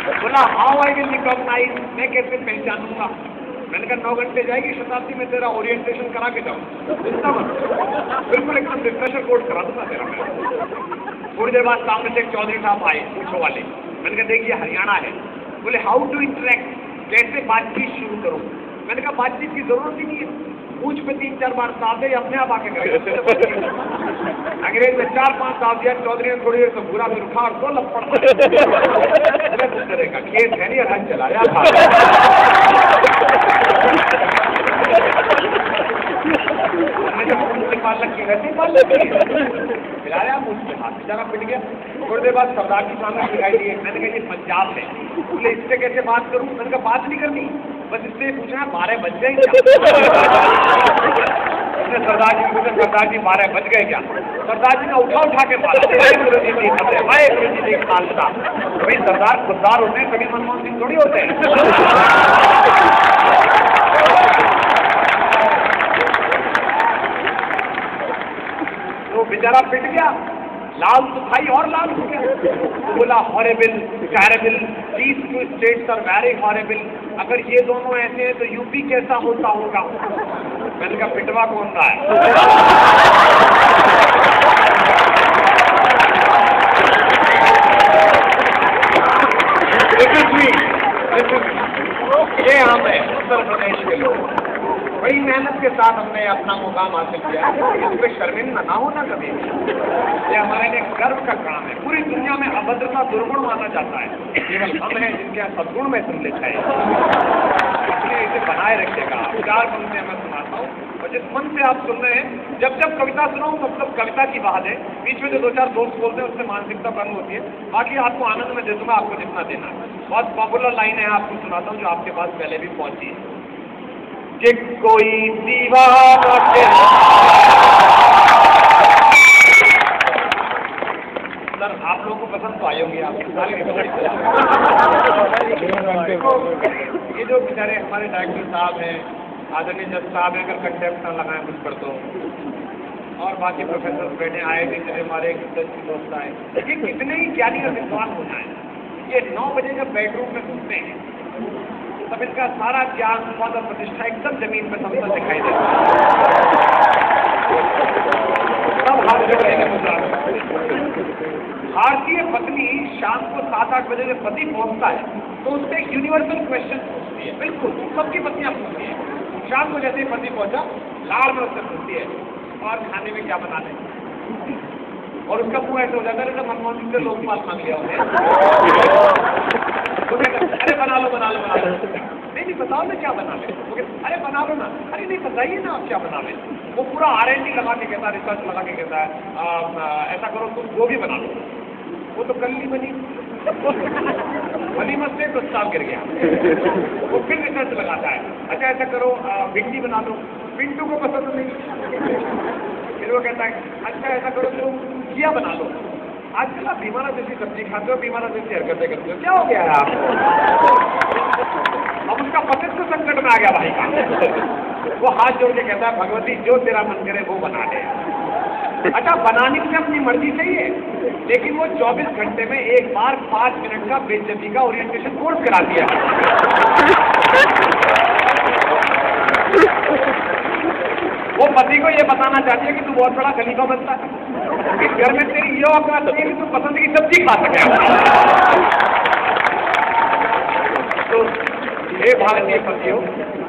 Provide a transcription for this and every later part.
बोला how I will recognise, मैं कैसे पहचानूंगा? मैंने कहा 9 घंटे जाएगी शताब्दी में तेरा ओरिएंटेशन करा के जाऊँ, बिल्कुल एकदम रिफ्रेशर कोर्स करा दूंगा तेरा मैं। थोड़ी देर बाद सामने से एक चौधरी साहब आए पूछो वाले। मैंने कहा देखिए हरियाणा है। बोले हाउ टू इंटरेक्ट, कैसे बातचीत शुरू करूँ? मैंने कहा बातचीत की जरूरत ही नहीं है, पूछ पे 3-4 बार साफ दे, अपने आप आके करेगा। अंग्रेज में 4-5 साफ दिया, चौधरी ने थोड़ी देर से घूरा फिर उठा और 2 लपड़ करेगा, खेत है नहीं हल चला पालक की वैसे पालक खिलाया मुझसे हाथ बेचारा पिट गया। थोड़ी देर बाद सरदार जी सामने दिखाई दिए। मैंने कहा ये पंजाब है, बोले इससे कैसे बात करूं? मैंने कहा बात नहीं करनी, बस इससे पूछना 12 बज गए क्या? सरदार जी पूछे सरदार जी 12 बज गए क्या? सरदार जी ने उठा के मारा, गुरु जी नहीं करते, भाई गुरु जी नहीं खालता। भाई सरदार खुददार होते हैं, कभी मनमोहन सिंह थोड़ी होते हैं। तो बेचारा पिट गया, लाल तो भाई और लाल हो गया। तो बोला horrible, terrible, these 2 states are very horrible. अगर ये दोनों ऐसे हैं तो यूपी कैसा होता होगा? मैंने कहा पिटवा कौन रहा है? ये हम है उत्तर प्रदेश के लोग, बड़ी मेहनत के साथ हमने अपना मुकाम हासिल किया। इस पर शर्मिंदा ना होना कभी। ये हमारे लिए गर्व का काम है। पूरी दुनिया में अभद्रता दुर्गुण माना जाता है, केवल हम हैं जिनके यहाँ सद्गुण में सम्मिलित है। इसलिए इसे बनाए रखिएगा। 4 पंक्तियां मैं सुनाता हूँ और जिस मन से आप सुन रहे हैं, जब जब कविता सुनाऊँ तब तब कविता की बात है। बीच में जो 2-4 दोस्त बोलते हैं उससे मानसिकता भंग होती है। बाकी आपको आनंद में दे दूंगा, आपको जितना देना है। बहुत पॉपुलर लाइन है, आपको सुनाता हूँ जो आपके पास पहले भी पहुंची है कि कोई दीवाना सर आप लोगों को पसंद तो आई होगी आपकी। ये जो बेचारे हमारे डायरेक्टर साहब हैं, आदरणीय जज साहब हैं, अगर कंटेम्प्ट ना लगाए मुझ पर तो, और बाकी प्रोफेसर बैठे आए थे, चले हमारे एक दोस्त आए, ये कितने ही ज्ञानी और विद्वान हो जाए, ये 9 बजे जब बेडरूम में घुसते हैं तब इनका सारा ज्ञान पद और प्रतिष्ठा एकदम जमीन में सबसे दिखाई देता है। भारतीय पत्नी शाम को 7-8 बजे जब पति पहुंचता है तो उससे एक यूनिवर्सल क्वेश्चन पूछती है, बिल्कुल सबकी पत्नियां पूछती है। शाम को जैसे ही पति पहुंचा लाड़ में उससे पूछती है और खाने में क्या बना लें, और उसका मुंह ऐसे हो जाता है जैसे मनमोहन सिंह से लोकपाल मांग लिया होते। अरे बना लो नहीं बताओ ना क्या बना ले। अरे बना लो ना, अरे नहीं बताइए ना आप क्या बना ले। वो पूरा R&D लगा के कहता है, रिसर्च लगा के कहता है ऐसा करो तुम गोभी बना लो। वो तो कल नहीं बनी, मत से प्रस्ताव गिर गया। वो फिर रिसर्च लगाता है, अच्छा ऐसा करो भिंडी बना लो, पिंटू को पसंद नहीं। फिर वो कहता है अच्छा ऐसा करो तुम घिया बना लो। आजकल आप बीमारा जैसी सब्जी खाते हो, बीमारा जैसी हरकतें करते हो, क्या हो गया है आप? अब उसका पति तो संकट में आ गया भाई का। वो हाथ जोड़ के कहता है भगवती जो तेरा मन करे वो बना दे। अच्छा बनाने की अपनी मर्जी सही है, लेकिन वो 24 घंटे में एक बार 5 मिनट का बेइज्जती का ओरिएंटेशन कोर्स करा दिया। वो पति को ये बताना चाहती है कि तू बहुत बड़ा खलीफा बनता है, इस घर में तेरी ये औकात नहीं है कि तू पसंद की सब्जी खा सके। तो हे भारतीय पतियों,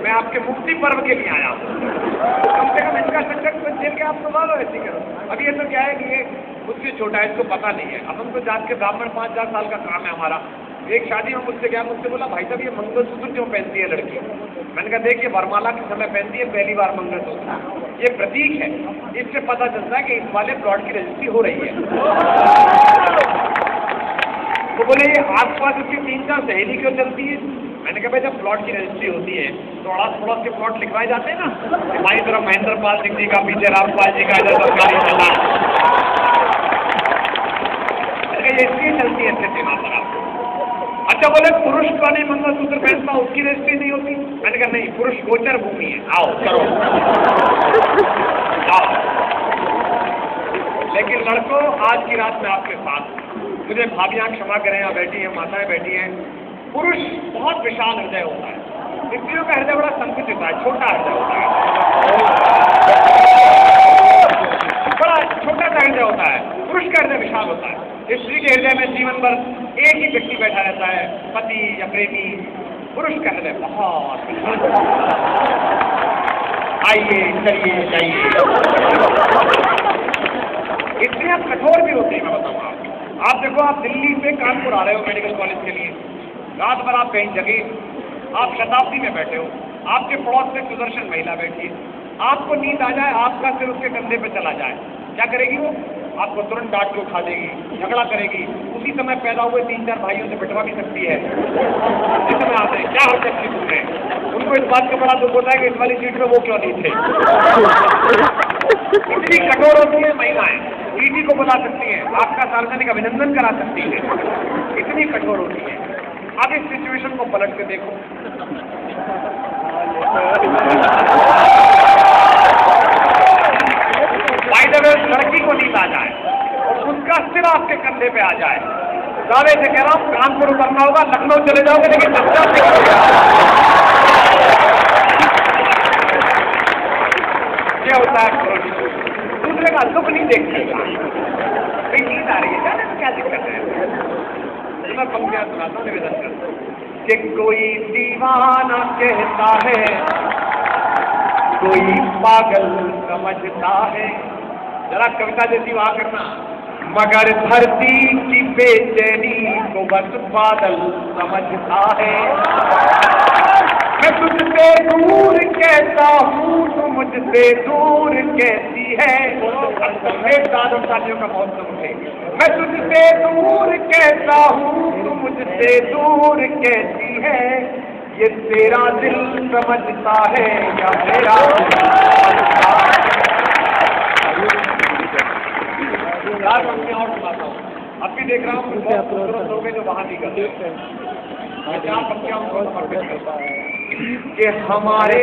मैं आपके मुक्ति पर्व के लिए आया हूँ, कम से कम इनका संकट को झेल के आप संभालो, ऐसी करो। अब ये तो क्या है कि ये मुझसे छोटा है, इसको पता नहीं है। अब हमको जात के ब्राह्मण 5,000 साल का काम है हमारा। एक शादी में मुझसे गया, मुझसे बोला भाई साहब ये मंगलसूत्र क्यों पहनती है लड़की? मैंने कहा देखिए वरमाला के समय पहनती है पहली बार मंगलसूत्र, ये प्रतीक है, इससे पता चलता है कि इस वाले प्लॉट की रजिस्ट्री हो रही है। तो बोले ये आसपास उसकी 3-4 सहेली क्यों चलती है? मैंने कहा भाई जब प्लॉट की रजिस्ट्री होती है तो अड़ोस पड़ोस के प्लॉट लिखवाए जाते हैं ना, हमारी तरफ महेंद्र पाल सिंह जी का, पीछे रामपाल जी का, इधर सरकारी चला। ये इसलिए चलती है ऐसे सीमा पर आपको। अच्छा बोले पुरुष का नहीं मंगलसूत्र पहनता उसकी रजिस्ट्री नहीं होती? मैंने कहा नहीं, पुरुष गोचर भूमि है, आओ करो आओ। लेकिन लड़कों आज की रात में आपके साथ, मुझे भाभियां क्षमा करें, यहाँ बैठी हैं, माताएं बैठी हैं, पुरुष बहुत विशाल हृदय होता है, स्त्रियों का हृदय बड़ा संकुचित होता है, छोटा हृदय होता है, बड़ा छोटा सा हृदय होता है। पुरुष का हृदय विशाल होता है। स्त्री के हृदय में जीवन भर एक ही व्यक्ति बैठा रहता है, पति या प्रेमी। पुरुष का हृदय बहुत विशाल होता है। आइए चलिए जाइए। स्त्रियां कठोर भी होती है, मैं बताऊंगा। आप देखो, आप दिल्ली से कानपुर आ रहे हो मेडिकल कॉलेज के लिए, रात भर आप कहीं जगे, आप शताब्दी में बैठे हो, आपके पड़ोस में सुदर्शन महिला बैठी है, आपको नींद आ जाए, आपका सिर उसके कंधे पे चला जाए, क्या करेगी वो? आपको तुरंत डांट के उठा देगी, झगड़ा करेगी। उसी समय पैदा हुए 3-4 भाइयों से पिटवा भी सकती है। इस समय आते हैं, क्या हरकत की तुमने? उनको इस बात का बड़ा दुख होता है कि इस वाली सीट में वो क्यों नहीं थे। इतनी कठोर होती है महिलाएं, ईडी को बुला सकती हैं, आपका सार्वजनिक अभिनंदन करा सकती है, इतनी कठोर होती है। अब इस सिचुएशन को पलट के देखो। लड़की को नींद आ जाए और उसका सिर आपके कंधे पे आ जाए, दावे से कह रहा हूं कानपुर उतरना होगा, लखनऊ चले जाओगे, लेकिन क्या होता है? दूसरे का दुख नहीं देखते। नींद आ रही है, जाने में क्या दिक्कत है? मैं पंक्तियां सुनाता हूं, निवेदन करता हूं कि कोई दीवाना कहता है, कोई पागल समझता है। जरा कविता जैसी वहां करना। मगर धरती की बेचैनी को बस बादल समझता है। मैं तुझसे दूर कैसा हूँ, तू मुझसे दूर कैसी है। साथियों का मौसम है। मैं तुझसे दूर कैसा हूँ, तू मुझसे दूर कैसी है। ये तेरा दिल समझता है या तेरा चार पंक्तियां और सुनाता हूँ। अब भी देख रहा हूँ बहुत खूबसूरत लोग हैं जो वहां नहीं करते। चार पंक्तियां उनको समर्पित करता है कि हमारे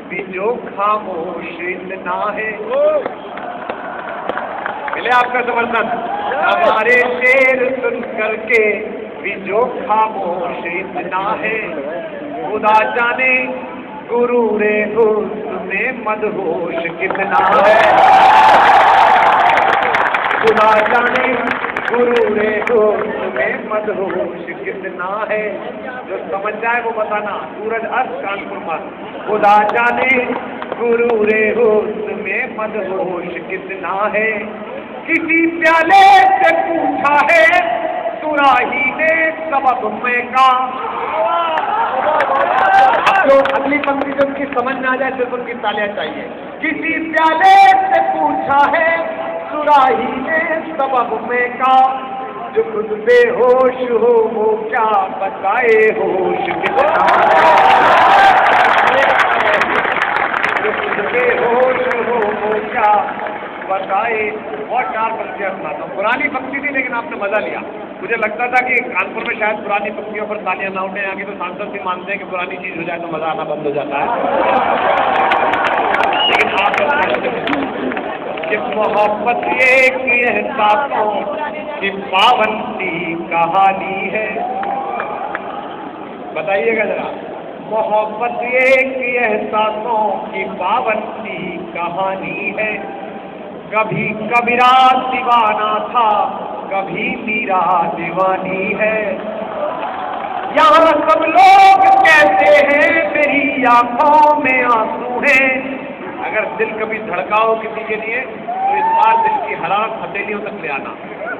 भी जो खामोश इतना है। मिले आपका समर्थन? हमारे शेर सुन करके भी जो खामोश इतना है। खुदा जाने गुरूरे उसमें मदहोश कितना है। खुदा जाने गुरूरे उसमें मदहोश कितना है। जो समझ जाए वो बताना। सूरज अस्त कानपुर मत। खुदा जाने गुरूरे उसमें मदहोश कितना है। किसी प्याले से पूछा है सुराही ने सबब में का। जो अगली पंक्ति जब उनकी समझ में आ जाए सिर्फ उनकी तालियां चाहिए। किसी प्याले से पूछा है सुराही ने सबब में का। जो खुद बेहोश हो वो क्या बताए होश कितना। जो खुद बेहोश हो वो क्या बताए। और चार पंक्तियां सुनाता हूँ। पुरानी पंक्ति थी लेकिन आपने मजा लिया। मुझे लगता था कि कानपुर में शायद पुरानी पंक्तियों पर तालियां ना उठे। आगे तो सांसद भी मानते हैं कि पुरानी चीज हो जाए तो मजा आना बंद हो जाता है। लेकिन आप कि मोहब्बत एक एहसासों की पावन सी कहानी है। बताइएगा जरा। मोहब्बत एक एहसासों की पावन सी कहानी है। कभी कबीरा दीवाना था, कभी मीरा दीवानी है। यहाँ सब लोग कहते हैं मेरी आंखों में आंसू हैं। अगर दिल कभी धड़का हो किसी के लिए तो इस बार दिल की हरारत हथेलियों तक ले आना।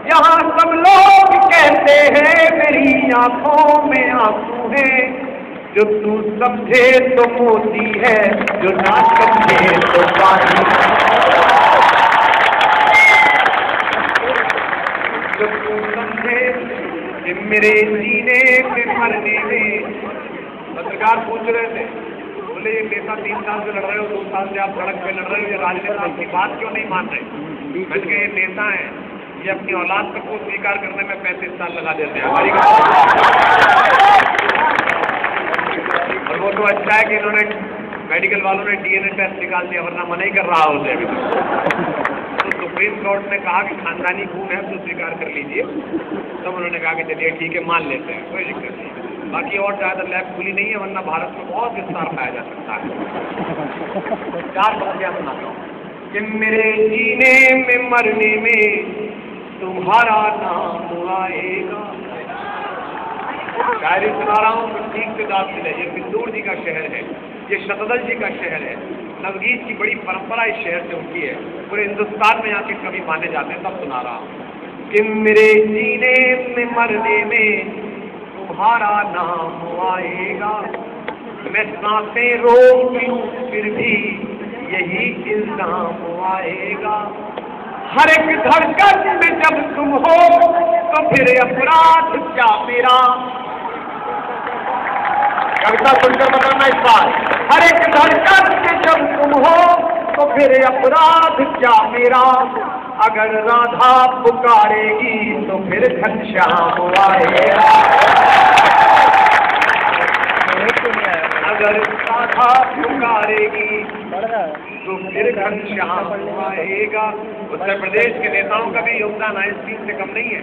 यहाँ सब लोग कहते हैं मेरी आंखों में आंसू हैं। जो तू समझे तो मोती है, जो ना समझे तो पानी। जो तू समझे कि मेरे जीने में मरने में। पत्रकार पूछ रहे थे, बोले ये नेता 3 साल से लड़ रहे हो, 2 साल से आप सड़क पे लड़ रहे हो, ये राजनेता आपकी बात क्यों नहीं मान रहे? मैंने कहा ये नेता है, ये अपनी औलाद को स्वीकार करने में 35 साल लगा देते हैं। हमारी और वो तो अच्छा है कि इन्होंने मेडिकल वालों ने डीएनए टेस्ट निकाल दिया, वरना मना ही कर रहा होते अभी तो सुप्रीम कोर्ट ने कहा कि खानदानी खून है तो स्वीकार कर लीजिए। तब उन्होंने कहा कि चलिए ठीक है, मान लेते हैं, कोई दिक्कत नहीं। बाकी और ज़्यादा लैब खुली नहीं है, वरना भारत में बहुत विस्तार पाया जा सकता है। 4 पंक्तियाँ सुनाता हूँ कि मेरे जीने में मरने में तुम्हारा नाम आएगा। शायरी सुना रहा हूँ तो ठीक से दाद मिले। ये बिंदुर जी का शहर है, ये शतदल जी का शहर है। नवगीत की बड़ी परंपरा इस शहर से उठी है, पूरे हिंदुस्तान में यहाँ के कवि माने जाते हैं, तब सुना रहा हूँ कि मेरे जीने में मरने में तुम्हारा नाम आएगा। मैं सांसें रोकती हूँ फिर भी यही इल्जाम आएगा। हर एक धड़कन में जब तुम हो तो फिर अपराध क्या मेरा। कविता सुनकर बताना इस बार। हर एक धड़कन में जब तुम हो तो फिर अपराध क्या मेरा। अगर राधा पुकारेगी तो फिर घनश्याम आएगा। अगर राधा पुकारेगी तो फिर घनश्याम आएगा। उत्तर प्रदेश के नेताओं का भी योगदान आइंस्टीन से कम नहीं है।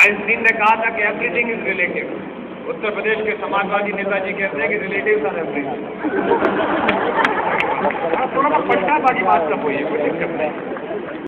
आइंस्टीन ने कहा था कि everything is relative. Uttar Pradesh के समाजवादी नेताजी कहते हैं कि रिलेटिव आर एवरीथिंग। थोड़ा पट्टाबाजी बात सब हुई है, कोई दिक्कत नहीं।